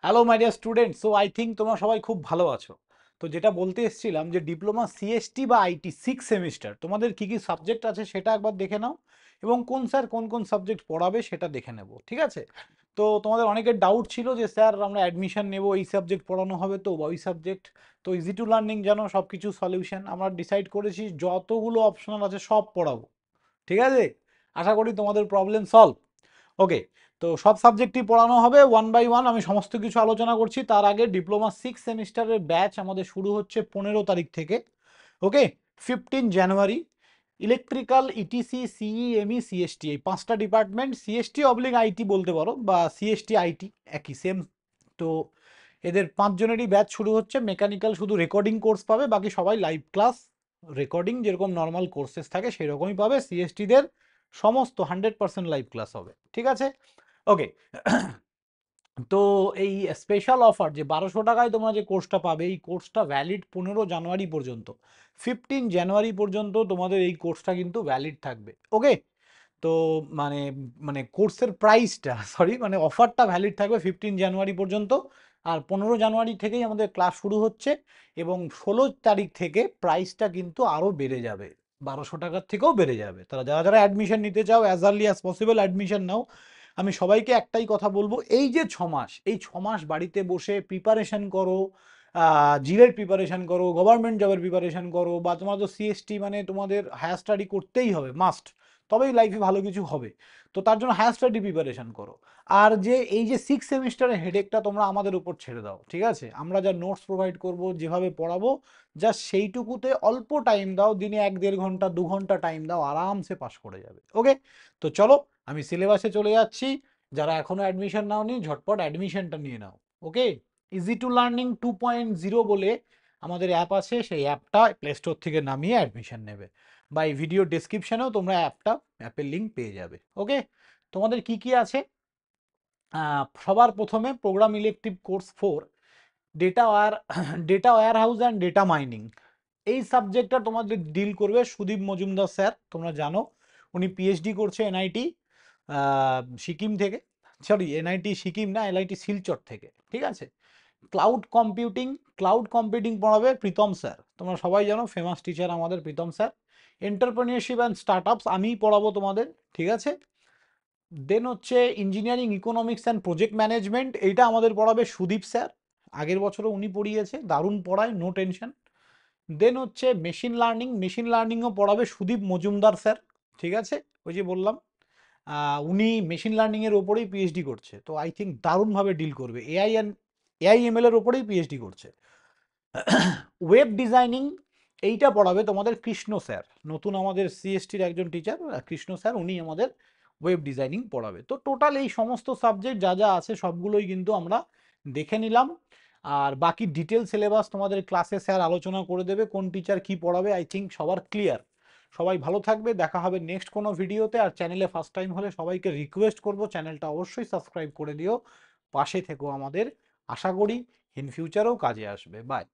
Hello my dear student, so I think তোমরা সবাই খুব ভালো আছো। তো যেটা বলতে এসেছিলাম যে ডিপ্লোমা সিএসটি বা আইটি 6 সেমিস্টার তোমাদের কি কি সাবজেক্ট আছে সেটা একবার দেখে নাও, এবং কোন স্যার কোন কোন সাবজেক্ট পড়াবে সেটা দেখে নেব, ঠিক আছে? তো তোমাদের অনেকের ডাউট ছিল যে স্যার আমরা অ্যাডমিশন নেব, এই সাবজেক্ট পড়ানো হবে তো বা ওই সাবজেক্ট। তো ইজি টু লার্নিং জানো, সব কিছু সলিউশন আমরা ডিসাইড করেছি, যতগুলো অপশনাল আছে সব পড়াবো, ঠিক আছে? আশা করি তোমাদের প্রবলেম সলভ। ওকে, তো সব সাবজেক্টই পড়ানো হবে ওয়ান বাই ওয়ান, আমি সমস্ত কিছু আলোচনা করছি। তার আগে ডিপ্লোমা 6 সেমিস্টারের ব্যাচ আমাদের শুরু হচ্ছে 15 তারিখ থেকে। ওকে, 15 জানুয়ারি। ইলেকট্রিক্যাল, ইটিসি, সিই, এমই, সিএসটি, এই 5টা ডিপার্টমেন্ট, সিএসটি অবলিক আইটি বলতে পারো বা সিএসটি আইটি একই সেম। তো এদের 5 জনেরই ব্যাচ শুরু হচ্ছে। মেকানিক্যাল শুধু রেকর্ডিং কোর্স পাবে, বাকি সবাই লাইভ ক্লাস রেকর্ডিং যেরকম নর্মাল কোর্সেস থাকে সেরকমই পাবে। সিএসটিদের সমস্ত 100% লাইভ ক্লাস হবে, ঠিক আছে? ওকে। তো এই স্পেশাল অফার যে 1200 টাকায় তোমরা যে কোর্সটা পাবে, এই কোর্সটা ভ্যালিড 15 জানুয়ারি পর্যন্ত। 15 জানুয়ারি পর্যন্ত তোমাদের এই কোর্সটা কিন্তু ভ্যালিড থাকবে। ওকে, তো মানে মানে কোর্সের প্রাইসটা সরি মানে অফারটা ভ্যালিড থাকবে 15 জানুয়ারি পর্যন্ত। আর 15 জানুয়ারি থেকেই আমাদের ক্লাস শুরু হচ্ছে, এবং 16 তারিখ থেকে প্রাইসটা কিন্তু আরও বেড়ে যাবে, 1200 টাকার থেকেও বেড়ে যাবে। তারা যারা যারা অ্যাডমিশন নিতে চাও as early as possible admission নাও। আমি সবাইকে একটাই কথা বলবো, এই যে 6 মাস, এই 6 মাস বাড়িতে বসে প্রিপারেশন করো, জিরের প্রিপারেশন করো, গভর্নমেন্ট জবের প্রিপারেশন করো, বা তোমার তো সিএসটি মানে তোমাদের হায়ার স্টাডি করতেই হবে মাস্ট, তবেই লাইফে ভালো কিছু হবে। তো তার জন্য হায়ার স্টাডি প্রিপারেশন করো। আর যে এই যে 6 সেমিস্টারের হেডেকটা তোমরা আমাদের উপর ছেড়ে দাও, ঠিক আছে? আমরা যা নোটস প্রোভাইড করব, যেভাবে পড়াবো, জাস্ট সেইটুকুতে অল্প টাইম দাও, দিনে 1-1.5 ঘন্টা 2 ঘন্টা টাইম দাও, আরামসে পাস করে যাবে। ওকে, তো চলো আমি সিলেবাসে চলে যাচ্ছি। যারা এখনো অ্যাডমিশন নাওনি ঝটপট অ্যাডমিশনটা নিয়ে নাও। ওকে, ইজি টু লার্নিং 2.0 বলে আমাদের অ্যাপ আছে, সেই অ্যাপটা প্লে স্টোর থেকে নামিয়ে অ্যাডমিশন নেবে, বা এই ভিডিও ডেসক্রিপশনেও তোমরা অ্যাপের লিঙ্ক পেয়ে যাবে। ওকে, তোমাদের কি কি আছে? সবার প্রথমে programme elective course 4, data ware data warehouse and data mining. এই সাবজেক্টটা তোমাদের ডিল করবে সুদীপ মজুমদার স্যার, তোমরা জানো উনি পিএইচডি করছে এনআইটি সিকিম থেকে, সরি এনআইটি সিকিম না, এনআইটি শিলচর থেকে, ঠিক আছে? ক্লাউড কম্পিউটিং পড়াবে প্রীতম স্যার, তোমরা সবাই জানো ফেমাস টিচার আমাদের Pritam sir. Entrepreneurship and startups আমিই পড়াবো তোমাদের, ঠিক আছে? দেন হচ্ছে engineering economics and project management, এইটা আমাদের পড়াবে সুদীপ স্যার, আগের বছরও উনি পড়িয়েছে, দারুণ পড়ায়, নো টেনশন। দেন হচ্ছে মেশিন লার্নিংও পড়াবে সুদীপ মজুমদার স্যার, ঠিক আছে? ওই যে বললাম, উনি মেশিন লার্নিংয়ের ওপরেই পিএইচডি করছে, তো আই থিঙ্ক দারুণভাবে ডিল করবে। এআই এমএল এর ওপরেই পিএইচডি করছে। ওয়েব ডিজাইনিং, এইটা পড়াবে তোমাদের কৃষ্ণ স্যার, নতুন আমাদের সিএসটির একজন টিচার কৃষ্ণ স্যার, উনি আমাদের ওয়েব ডিজাইনিং পড়াবে। তো টোটাল এই সমস্ত সাবজেক্ট যা যা আছে সবগুলোই কিন্তু আমরা দেখে নিলাম। আর বাকি ডিটেল সিলেবাস তোমাদের ক্লাসে স্যার আলোচনা করে দেবে, কোন টিচার কি পড়াবে। আই থিঙ্ক সবার ক্লিয়ার। সবাই ভালো থাকবে, দেখা হবে নেক্সট কোনো ভিডিওতে। আর চ্যানেলে ফার্স্ট টাইম হলে সবাইকে রিকোয়েস্ট করব চ্যানেলটা অবশ্যই সাবস্ক্রাইব করে দিও, পাশে থেকো আমাদের। আশা করি ইন ফিউচারেও কাজে আসবে। বাই।